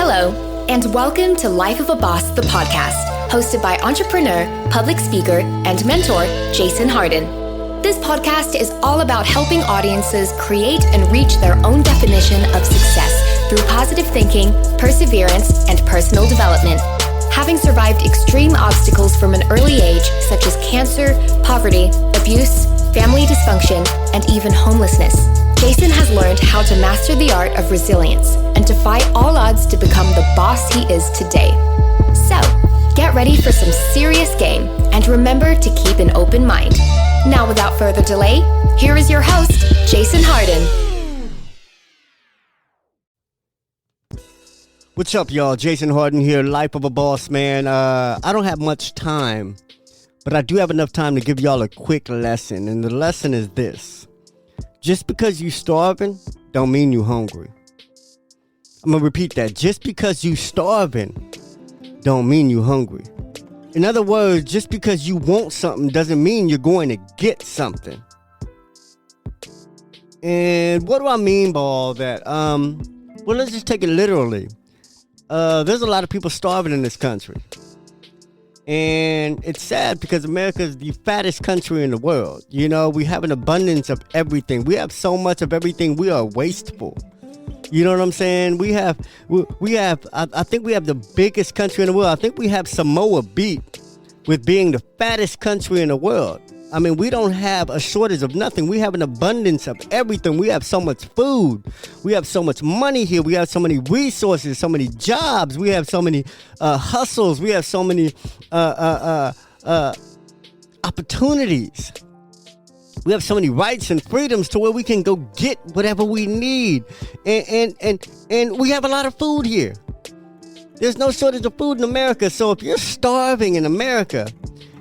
Hello, and welcome to Life of a Boss, the podcast, hosted by entrepreneur, public speaker, and mentor, Jason Hardin. This podcast is all about helping audiences create and reach their own definition of success through positive thinking, perseverance, and personal development. Having survived extreme obstacles from an early age, such as cancer, poverty, abuse, family dysfunction, and even homelessness, Jason has learned how to master the art of resilience and defy all odds to become the boss he is today. So, get ready for some serious game and remember to keep an open mind. Now, without further delay, here is your host, Jason Hardin. What's up, y'all? Jason Hardin here, Life of a Boss, man. I don't have much time, but I do have enough time to give y'all a quick lesson, and the lesson is this. Just because you starving, don't mean you hungry. I'm going to repeat that. Just because you starving, don't mean you hungry. In other words, just because you want something doesn't mean you're going to get something. And what do I mean by all that? Well, let's just take it literally. There's a lot of people starving in this country. And it's sad because America is the fattest country in the world. You know, we have an abundance of everything. We have so much of everything. We are wasteful. You know what I'm saying? I think we have the biggest country in the world. I think we have Samoa beat with being the fattest country in the world. I mean, we don't have a shortage of nothing. We have an abundance of everything. We have so much food. We have so much money here. We have so many resources, so many jobs. We have so many hustles. We have so many opportunities. We have so many rights and freedoms to where we can go get whatever we need. And we have a lot of food here. There's no shortage of food in America. So if you're starving in America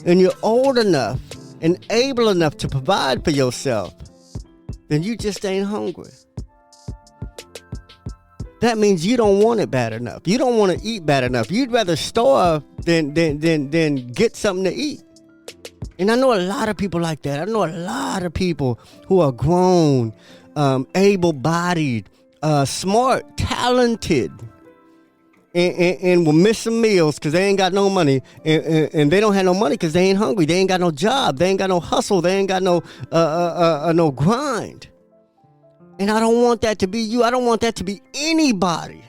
and you're old enough and able enough to provide for yourself, then you just ain't hungry. That means you don't want it bad enough. You don't want to eat bad enough. You'd rather starve than get something to eat. And I know a lot of people like that. I know a lot of people who are grown, able-bodied, smart, talented, and will miss some meals because they ain't got no money, and they don't have no money because they ain't hungry. They ain't got no job. They ain't got no hustle. They ain't got no grind. And I don't want that to be you. I don't want that to be anybody.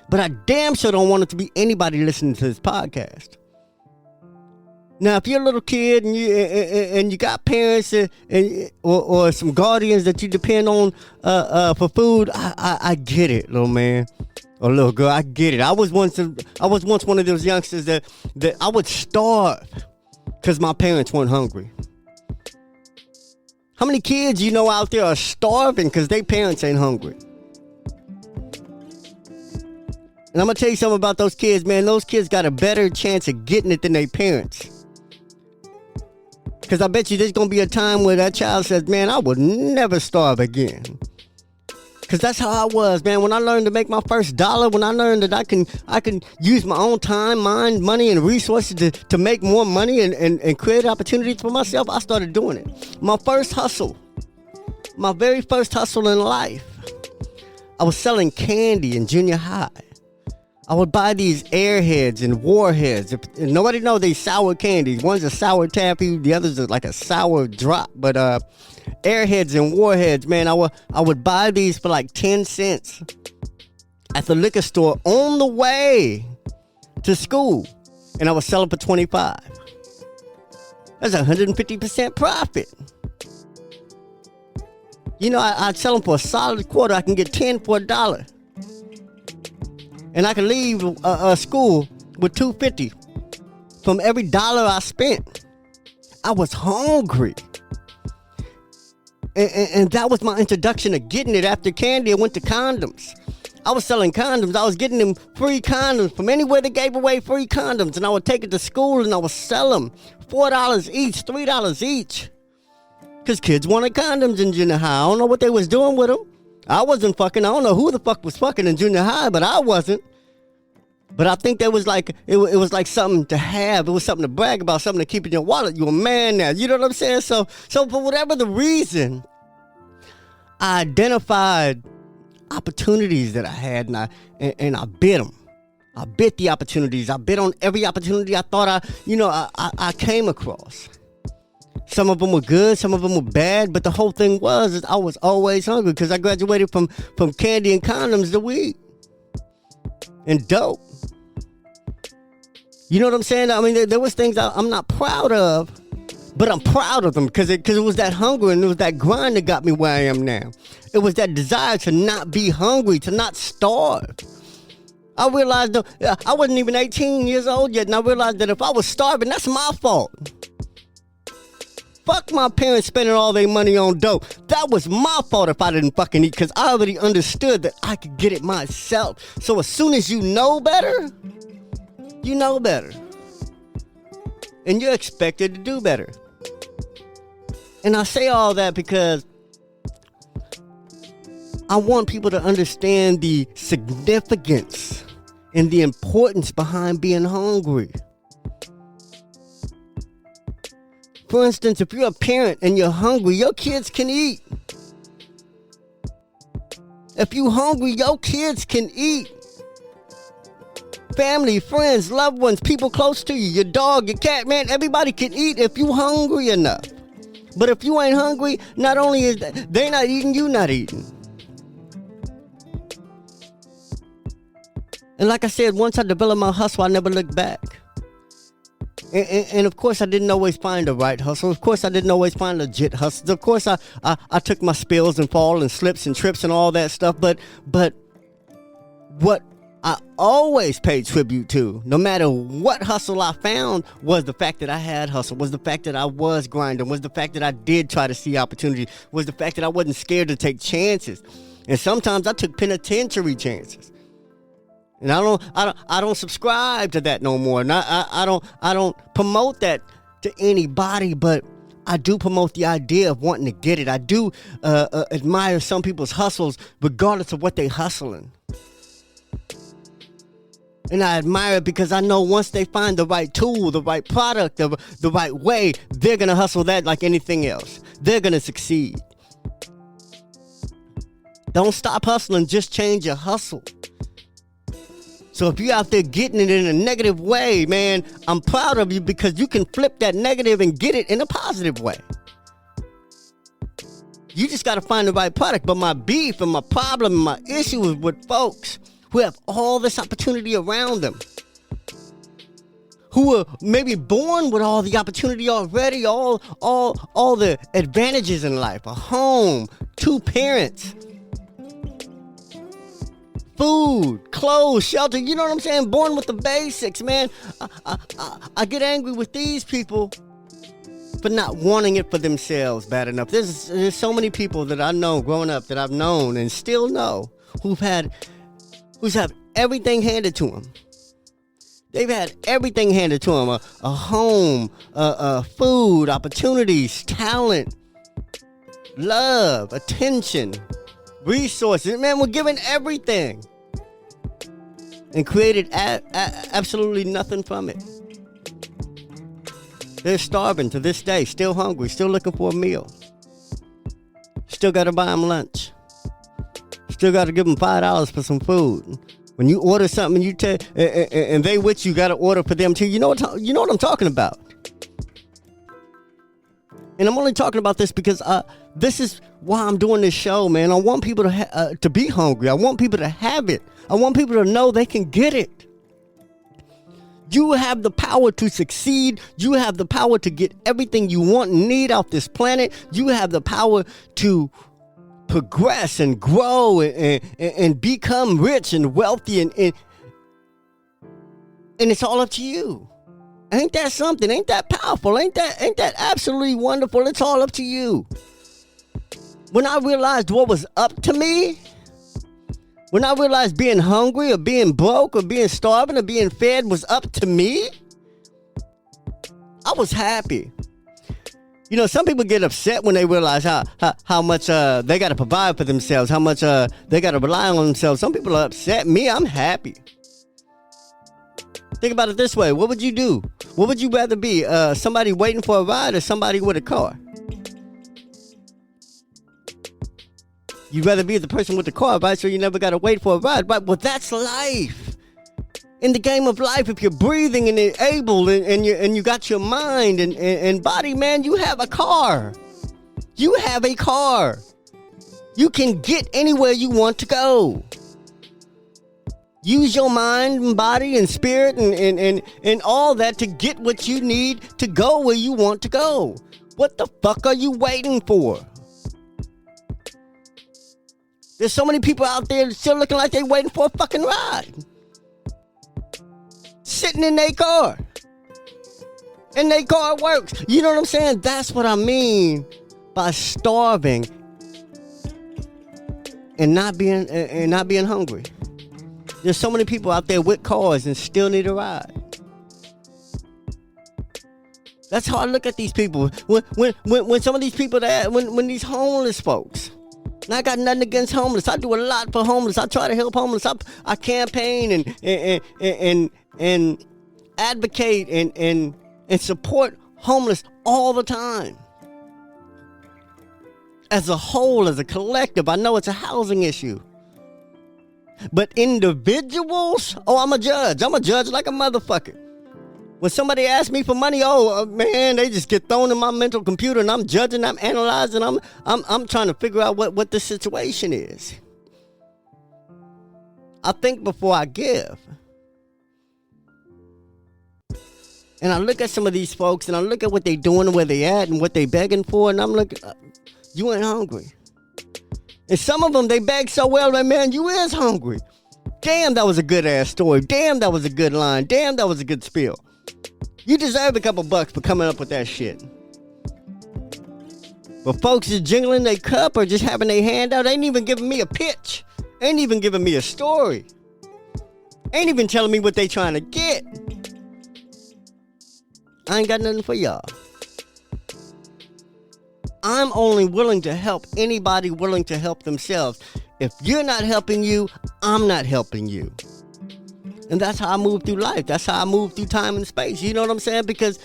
But I damn sure don't want it to be anybody listening to this podcast. Now, if you're a little kid and you got parents or some guardians that you depend on for food, I get it, little man. Or little girl, I get it. I was once one of those youngsters that I would starve because my parents weren't hungry. How many kids you know out there are starving because their parents ain't hungry? And I'm going to tell you something about those kids, man. Those kids got a better chance of getting it than their parents. Because I bet you there's going to be a time where that child says, man, I would never starve again. Because that's how I was, man. When I learned to make my first dollar, when I learned that I can use my own time, mind, money, and resources to make more money and create opportunities for myself, I started doing it. My very first hustle in life, I was selling candy in junior high. I would buy these airheads and warheads. And nobody knows these sour candies. One's a sour taffy, the other's like a sour drop. But airheads and warheads, man, I would buy these for like 10 cents at the liquor store on the way to school. And I would sell them for 25. That's 150% profit. You know, I'd sell them for a solid quarter. I can get 10 for $1. And I could leave school with $2.50 from every dollar I spent. I was hungry. And that was my introduction to getting it. After candy, I went to condoms. I was selling condoms. I was getting them free condoms from anywhere they gave away free condoms. And I would take it to school and I would sell them. $4 each, $3 each. Because kids wanted condoms in junior high. I don't know what they was doing with them. I wasn't fucking. I don't know who the fuck was fucking in junior high, but I wasn't. But I think that was like, it was like something to have. It was something to brag about, something to keep in your wallet. You a man now. You know what I'm saying? So for whatever the reason, I identified opportunities that I had, and I bid them. I bit the opportunities. I bit on every opportunity I thought I came across. Some of them were good, some of them were bad, but the whole thing was I was always hungry because I graduated from candy and condoms to weed and dope. You know what I'm saying? I mean, there was things I'm not proud of, but I'm proud of them because it was that hunger and it was that grind that got me where I am now. It was that desire to not be hungry, to not starve. I realized I wasn't even 18 years old yet, and I realized that if I was starving, that's my fault. Fuck my parents spending all their money on dope. That was my fault if I didn't fucking eat, because I already understood that I could get it myself. So as soon as you know better, you know better. And you're expected to do better. And I say all that because I want people to understand the significance and the importance behind being hungry. For instance, if you're a parent and you're hungry, your kids can eat. If you're hungry, your kids can eat. Family, friends, loved ones, people close to you, your dog, your cat, man, everybody can eat if you're hungry enough. But if you ain't hungry, not only is they not eating, you not eating. And like I said, once I developed my hustle, I never looked back. And of course, I didn't always find the right hustle. Of course, I didn't always find legit hustles. Of course, I took my spills and fall and slips and trips and all that stuff. But what I always paid tribute to, no matter what hustle I found, was the fact that I had hustle, was the fact that I was grinding, was the fact that I did try to see opportunity, was the fact that I wasn't scared to take chances. And sometimes I took penitentiary chances. And I don't subscribe to that no more. And I don't promote that to anybody, but I do promote the idea of wanting to get it. I do admire some people's hustles regardless of what they hustling. And I admire it because I know once they find the right tool, the right product, the right way, they're going to hustle that like anything else. They're going to succeed. Don't stop hustling, just change your hustle. So if you're out there getting it in a negative way, man, I'm proud of you because you can flip that negative and get it in a positive way. You just got to find the right product. But my beef and my problem and my issue is with folks who have all this opportunity around them, who are maybe born with all the opportunity already, all the advantages in life, a home, 2 parents, food, clothes, shelter, you know what I'm saying? Born with the basics, man. I get angry with these people for not wanting it for themselves bad enough. There's so many people that I know growing up, that I've known and still know, who's had everything handed to them. They've had everything handed to them. A home, food, opportunities, talent, love, attention, resources. Man, we're given everything and created absolutely nothing from it. They're starving to this day, still hungry, still looking for a meal. Still got to buy them lunch. Still got to give them $5 for some food. When you order something, and they with you, got to order for them too. You know what I'm talking about. And I'm only talking about this because this is why I'm doing this show, man. I want people to be hungry. I want people to have it. I want people to know they can get it. You have the power to succeed. You have the power to get everything you want and need off this planet. You have the power to progress and grow and become rich and wealthy. And it's all up to you. Ain't that something? Ain't that powerful? Ain't that absolutely wonderful? It's all up to you. When I realized what was up to me, when I realized being hungry or being broke or being starving or being fed was up to me, I was happy. You know, some people get upset when they realize how much they got to provide for themselves, how much they got to rely on themselves. Some people are upset. Me, I'm happy. Think about it this way. What would you do? What would you rather be? Somebody waiting for a ride or somebody with a car? You'd rather be the person with the car, right? So you never got to wait for a ride, right? Well, that's life. In the game of life, if you're breathing and able and you got your mind and body, man, you have a car. You have a car. You can get anywhere you want to go. Use your mind and body and spirit and all that to get what you need to go where you want to go. What the fuck are you waiting for? There's so many people out there still looking like they're waiting for a fucking ride. Sitting in their car. And their car works. You know what I'm saying? That's what I mean by starving and not being hungry. There's so many people out there with cars and still need a ride. That's how I look at these people. When some of these people when these homeless folks. And I got nothing against homeless. I do a lot for homeless. I try to help homeless. I campaign and advocate and support homeless all the time. As a whole, as a collective, I know it's a housing issue. But individuals, I'm a judge. I'm a judge like a motherfucker. When somebody asks me for money, man, they just get thrown in my mental computer and I'm judging, I'm analyzing, I'm trying to figure out what the situation is. I think before I give. And I look at some of these folks and I look at what they doing and where they at and what they begging for, and I'm looking, you ain't hungry. And some of them, they beg so well, like, man, you is hungry. Damn, that was a good ass story. Damn, that was a good line. Damn, that was a good spiel. You deserve a couple bucks for coming up with that shit. But folks is jingling their cup or just having their hand out, ain't even giving me a pitch. Ain't even giving me a story. Ain't even telling me what they trying to get. I ain't got nothing for y'all. I'm only willing to help anybody willing to help themselves. If you're not helping you, I'm not helping you. And that's how I move through life. That's how I move through time and space. You know what I'm saying? Because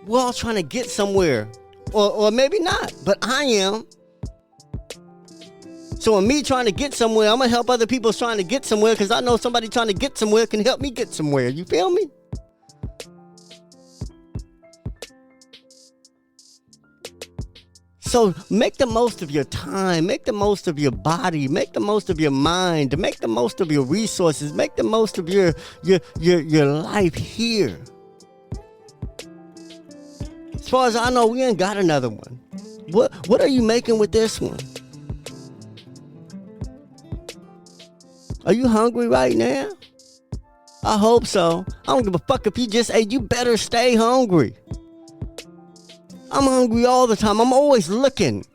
we're all trying to get somewhere. Or maybe not, but I am. So in me trying to get somewhere, I'm going to help other people trying to get somewhere, because I know somebody trying to get somewhere can help me get somewhere. You feel me? So make the most of your time, make the most of your body, make the most of your mind, make the most of your resources, make the most of your life here. As far as I know, we ain't got another one. What are you making with this one? Are you hungry right now? I hope so. I don't give a fuck if you just ate. You better stay hungry. I'm hungry all the time. I'm always looking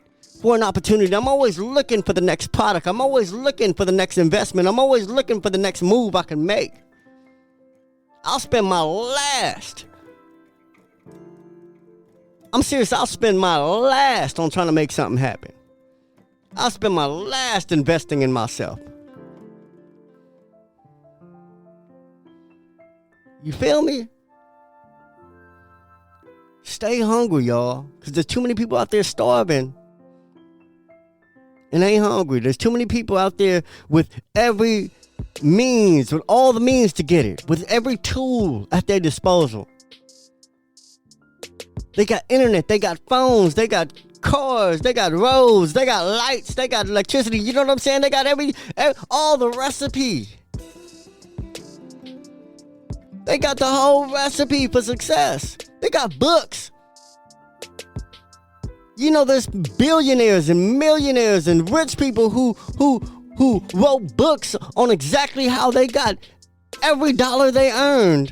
for an opportunity. I'm always looking for the next product. I'm always looking for the next investment. I'm always looking for the next move I can make. I'll spend my last. I'm serious. I'll spend my last on trying to make something happen. I'll spend my last investing in myself. You feel me? Stay hungry, y'all, because there's too many people out there starving and ain't hungry. There's too many people out there with every means, with all the means to get it, with every tool at their disposal. They got internet, they got phones, they got cars, they got roads, they got lights, they got electricity. You know what I'm saying? They got all the recipe. They got the whole recipe for success. They got books. You know, there's billionaires and millionaires and rich people who wrote books on exactly how they got every dollar they earned.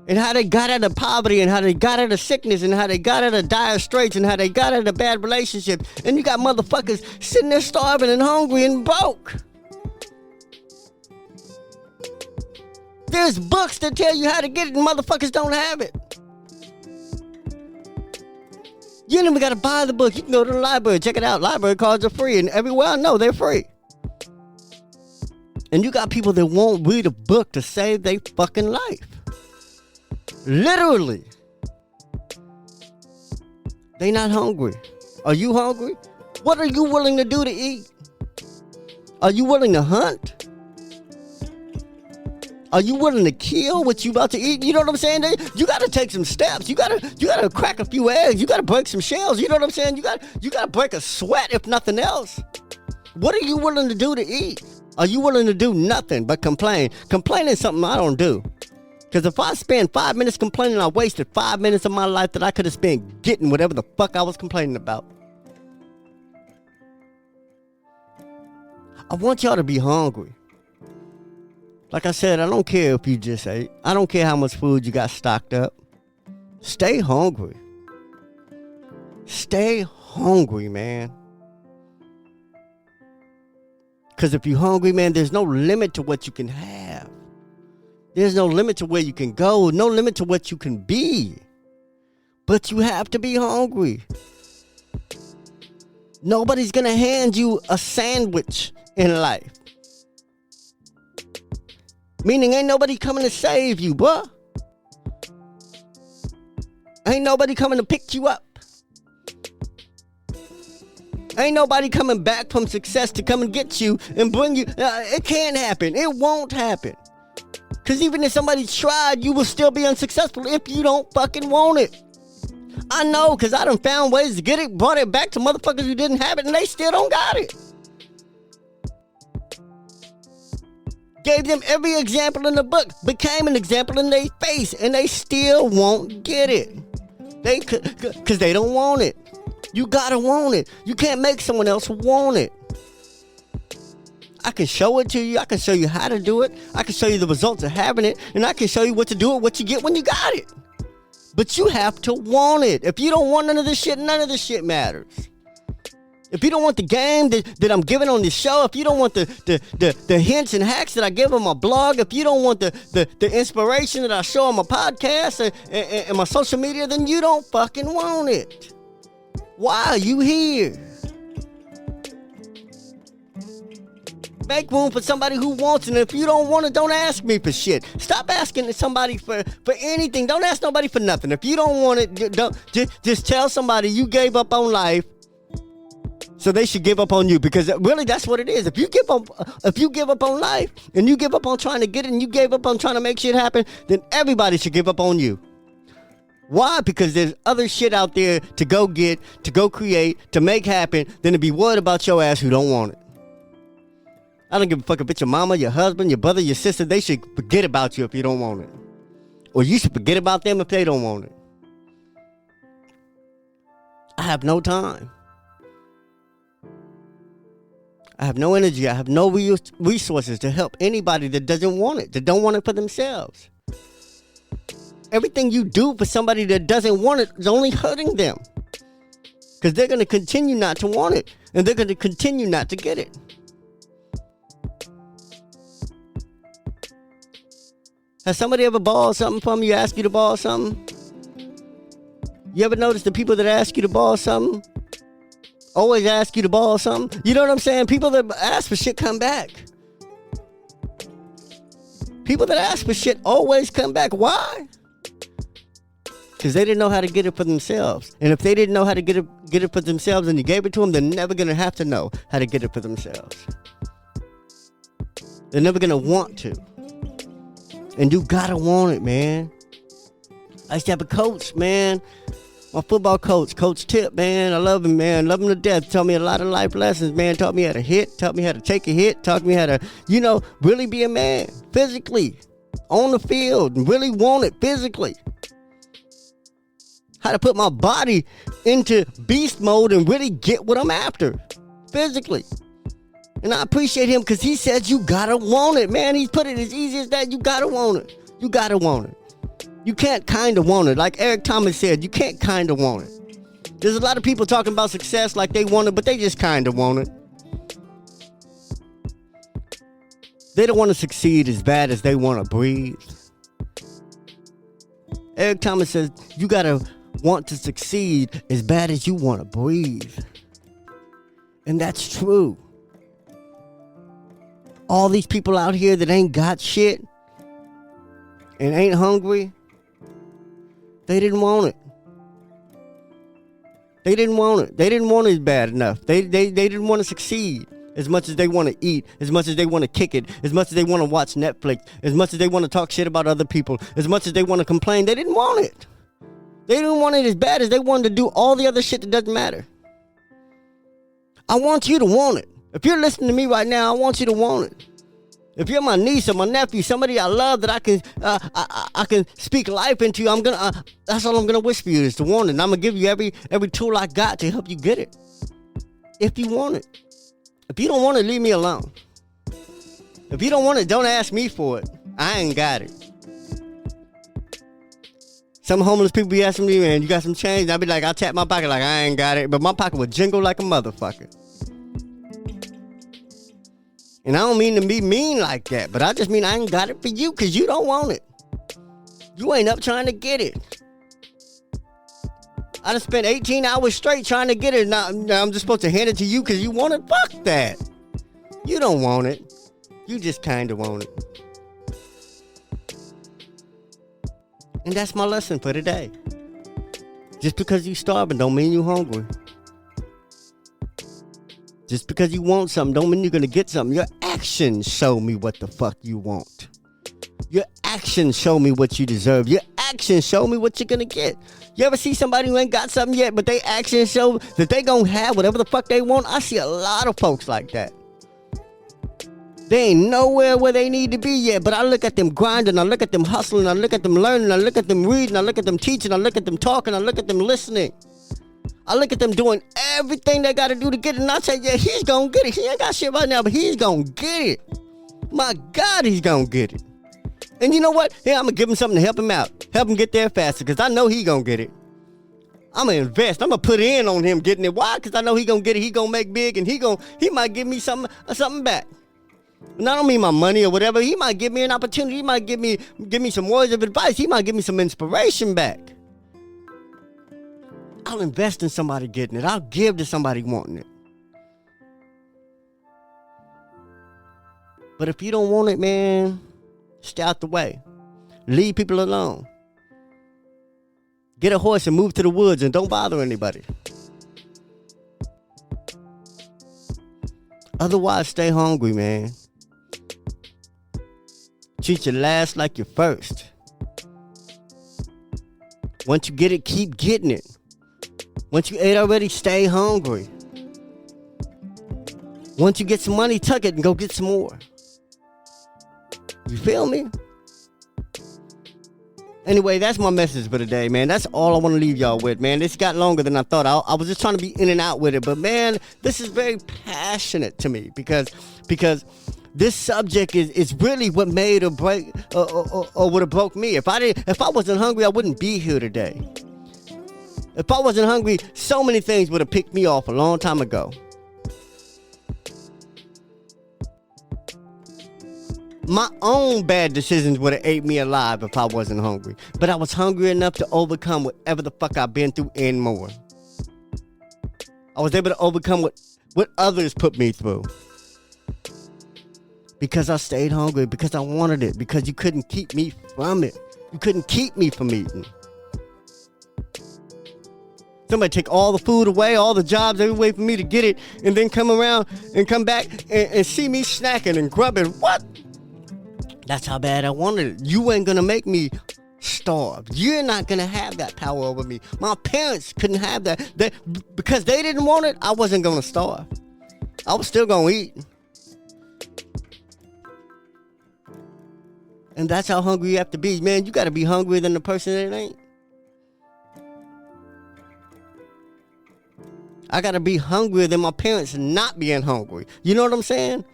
And how they got out of poverty, and how they got out of sickness, and how they got out of dire straits, and how they got out of bad relationships. And you got motherfuckers sitting there starving and hungry and broke. There's books that tell you how to get it, and motherfuckers don't have it. You ain't even got to buy the book. You can go to the library, check it out. Library cards are free, and everywhere I know, they're free. And you got people that won't read a book to save their fucking life. Literally. They not hungry. Are you hungry? What are you willing to do to eat? Are you willing to hunt? Are you willing to kill what you about to eat? You know what I'm saying? You got to take some steps. You got to crack a few eggs. You got to break some shells. You know what I'm saying? You got to break a sweat, if nothing else. What are you willing to do to eat? Are you willing to do nothing but complain? Complaining is something I don't do. Because if I spend 5 minutes complaining, I wasted 5 minutes of my life that I could have spent getting whatever the fuck I was complaining about. I want y'all to be hungry. Like I said, I don't care if you just ate. I don't care how much food you got stocked up. Stay hungry. Stay hungry, man. Because if you're hungry, man, there's no limit to what you can have. There's no limit to where you can go. No limit to what you can be. But you have to be hungry. Nobody's going to hand you a sandwich in life. Meaning ain't nobody coming to save you, bruh. Ain't nobody coming to pick you up. Ain't nobody coming back from success to come and get you and bring you. It can't happen. It won't happen. Because even if somebody tried, you will still be unsuccessful if you don't fucking want it. I know, because I done found ways to get it, brought it back to motherfuckers who didn't have it, and they still don't got it. Gave them every example in the book, became an example in their face, and they still won't get it. Because they don't want it. You gotta want it. You can't make someone else want it. I can show it to you. I can show you how to do it. I can show you the results of having it, and I can show you what to do and what you get when you got it. But you have to want it. If you don't want none of this shit matters. If you don't want the game that I'm giving on this show, if you don't want the hints and hacks that I give on my blog, if you don't want the inspiration that I show on my podcast and my social media, then you don't fucking want it. Why are you here? Make room for somebody who wants it. And if you don't want it, don't ask me for shit. Stop asking somebody for anything. Don't ask nobody for nothing. If you don't want it, just tell somebody you gave up on life, so they should give up on you. Because really, that's what it is. If you give up on life, and you give up on trying to get it, and you gave up on trying to make shit happen, then everybody should give up on you. Why? Because there's other shit out there to go get, to go create, to make happen, than to be worried about your ass who don't want it. I don't give a fuck if it's your mama, your husband, your brother, your sister. They should forget about you if you don't want it. Or you should forget about them if they don't want it. I have no time. I have no energy. I have no resources to help anybody that doesn't want it, that don't want it for themselves. Everything you do for somebody that doesn't want it is only hurting them. Because they're going to continue not to want it. And they're going to continue not to get it. Has somebody ever borrowed something from you, ask you to borrow something? You ever notice the people that ask you to borrow something always ask you to borrow something? You know what I'm saying? People that ask for shit come back. People that ask for shit always come back. Why? Because they didn't know how to get it for themselves. And if they didn't know how to get it for themselves and you gave it to them, they're never going to have to know how to get it for themselves. They're never going to want to. And you gotta want it, man. I used to have a coach, man. My football coach, Coach Tip, man. I love him, man. Love him to death. Taught me a lot of life lessons, man. Taught me how to hit. Taught me how to take a hit. Taught me how to, really be a man. Physically. On the field. Really want it physically. How to put my body into beast mode and really get what I'm after. Physically. And I appreciate him because he says you gotta want it, man. He's put it as easy as that. You gotta want it. You gotta want it. You can't kind of want it. Like Eric Thomas said, you can't kind of want it. There's a lot of people talking about success like they want it, but they just kind of want it. They don't want to succeed as bad as they want to breathe. Eric Thomas says you gotta want to succeed as bad as you want to breathe. And that's true. All these people out here that ain't got shit and ain't hungry, they didn't want it. They didn't want it. They didn't want it bad enough. They didn't want to succeed as much as they want to eat, as much as they want to kick it, as much as they want to watch Netflix, as much as they want to talk shit about other people, as much as they want to complain, they didn't want it. They didn't want it as bad as they wanted to do all the other shit that doesn't matter. I want you to want it. If you're listening to me right now, I want you to want it. If you're my niece or my nephew, somebody I love that I can speak life into, that's all I'm gonna wish for you is to want it. And I'm gonna give you every tool I got to help you get it. If you want it. If you don't want it, leave me alone. If you don't want it, don't ask me for it. I ain't got it. Some homeless people be asking me, man, you got some change? I'll be like, I'll tap my pocket like I ain't got it, but my pocket would jingle like a motherfucker. And I don't mean to be mean like that, but I just mean I ain't got it for you because you don't want it. You ain't up trying to get it. I done spent 18 hours straight trying to get it. Now I'm just supposed to hand it to you because you want it? Fuck that. You don't want it. You just kind of want it. And that's my lesson for today. Just because you starving don't mean you hungry. Just because you want something don't mean you're going to get something. Your actions show me what the fuck you want. Your actions show me what you deserve. Your actions show me what you're going to get. You ever see somebody who ain't got something yet, but they actions show that they going to have whatever the fuck they want? I see a lot of folks like that. They ain't nowhere where they need to be yet, but I look at them grinding, I look at them hustling, I look at them learning, I look at them reading, I look at them teaching, I look at them talking, I look at them listening. I look at them doing everything they got to do to get it, and I say, yeah, he's going to get it. He ain't got shit right now, but he's going to get it. My God, he's going to get it. And you know what? Yeah, I'm going to give him something to help him out. Help him get there faster, because I know he going to get it. I'm going to invest. I'm going to put in on him getting it. Why? Because I know he going to get it. He going to make big, and he might give me something back. And I don't mean my money or whatever. He might give me an opportunity. He might give me some words of advice. He might give me some inspiration back. I'll invest in somebody getting it. I'll give to somebody wanting it. But if you don't want it, man, stay out the way. Leave people alone. Get a horse and move to the woods and don't bother anybody. Otherwise, stay hungry, man. Treat your last like your first. Once you get it, keep getting it. Once you ate already, stay hungry. Once you get some money, tuck it and go get some more. You feel me? Anyway, that's my message for today, man. That's all I want to leave y'all with, man. This got longer than I thought. I was just trying to be in and out with it. But, man, this is very passionate to me because this subject is really what made or break or would have broke me. If I wasn't hungry, I wouldn't be here today. If I wasn't hungry, so many things would have picked me off a long time ago. My own bad decisions would have ate me alive if I wasn't hungry. But I was hungry enough to overcome whatever the fuck I've been through and more. I was able to overcome what others put me through. Because I stayed hungry, because I wanted it, because you couldn't keep me from it. You couldn't keep me from eating. Somebody take all the food away, all the jobs, every way for me to get it, and then come around and come back and see me snacking and grubbing. What? That's how bad I wanted it. You ain't gonna make me starve. You're not gonna have that power over me. My parents couldn't have that. Because they didn't want it, I wasn't gonna starve. I was still gonna eat. And that's how hungry you have to be. Man, you gotta be hungrier than the person that ain't. I gotta be hungrier than my parents not being hungry. You know what I'm saying?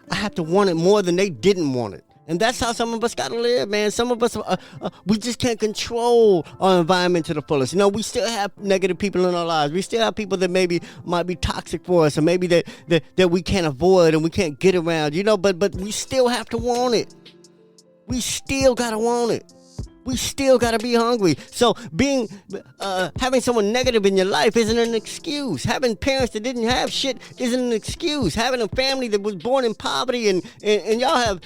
I have to want it more than they didn't want it. And that's how some of us gotta live, man. Some of us, we just can't control our environment to the fullest. You know, we still have negative people in our lives. We still have people that maybe might be toxic for us, or maybe that we can't avoid and we can't get around. You know, but we still have to want it. We still gotta want it. We still gotta be hungry. So having someone negative in your life isn't an excuse. Having parents that didn't have shit isn't an excuse. Having a family that was born in poverty and y'all have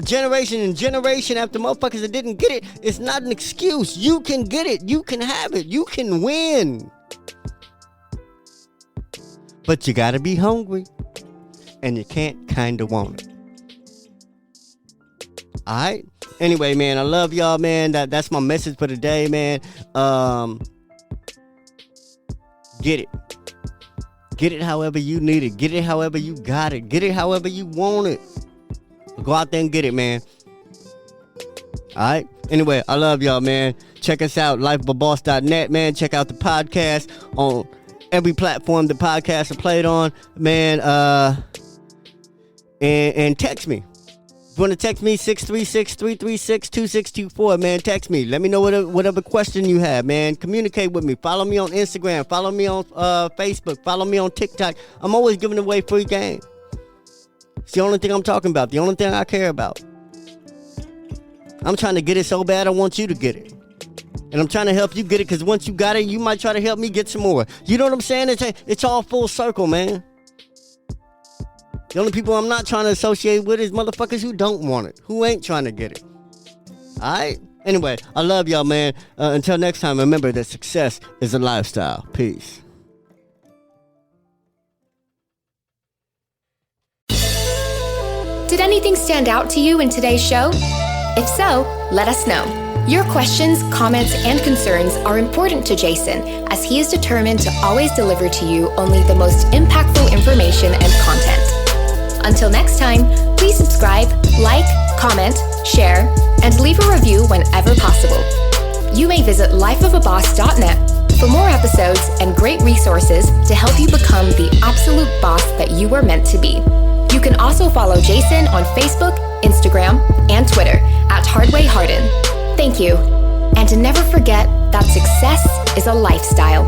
generation and generation after motherfuckers that didn't get it, it's not an excuse. You can get it. You can have it. You can win. but you gotta be hungry, and you can't kinda want it. All right. Anyway, man, I love y'all, man. That's my message for today, man. Get it. Get it however you need it. Get it however you got it. Get it however you want it. Go out there and get it, man. All right. Anyway, I love y'all, man. Check us out, lifeofaboss.net, man. Check out the podcast on every platform the podcasts are played on, man. And text me. If you want to text me, 636-336-2624, man. Text me. Let me know whatever question you have, man. Communicate with me. Follow me on Instagram. Follow me on Facebook. Follow me on TikTok. I'm always giving away free game. It's the only thing I'm talking about. The only thing I care about. I'm trying to get it so bad I want you to get it. And I'm trying to help you get it, because once you got it, you might try to help me get some more. You know what I'm saying? It's all full circle, man. The only people I'm not trying to associate with is motherfuckers who don't want it, who ain't trying to get it. All right? Anyway, I love y'all, man. Until next time, remember that success is a lifestyle. Peace. Did anything stand out to you in today's show? If so, let us know. Your questions, comments, and concerns are important to Jason, as he is determined to always deliver to you only the most impactful information and content. Until next time, please subscribe, like, comment, share, and leave a review whenever possible. You may visit lifeofaboss.net for more episodes and great resources to help you become the absolute boss that you were meant to be. You can also follow Jason on Facebook, Instagram, and Twitter at Hardin. Thank you. And never forget that success is a lifestyle.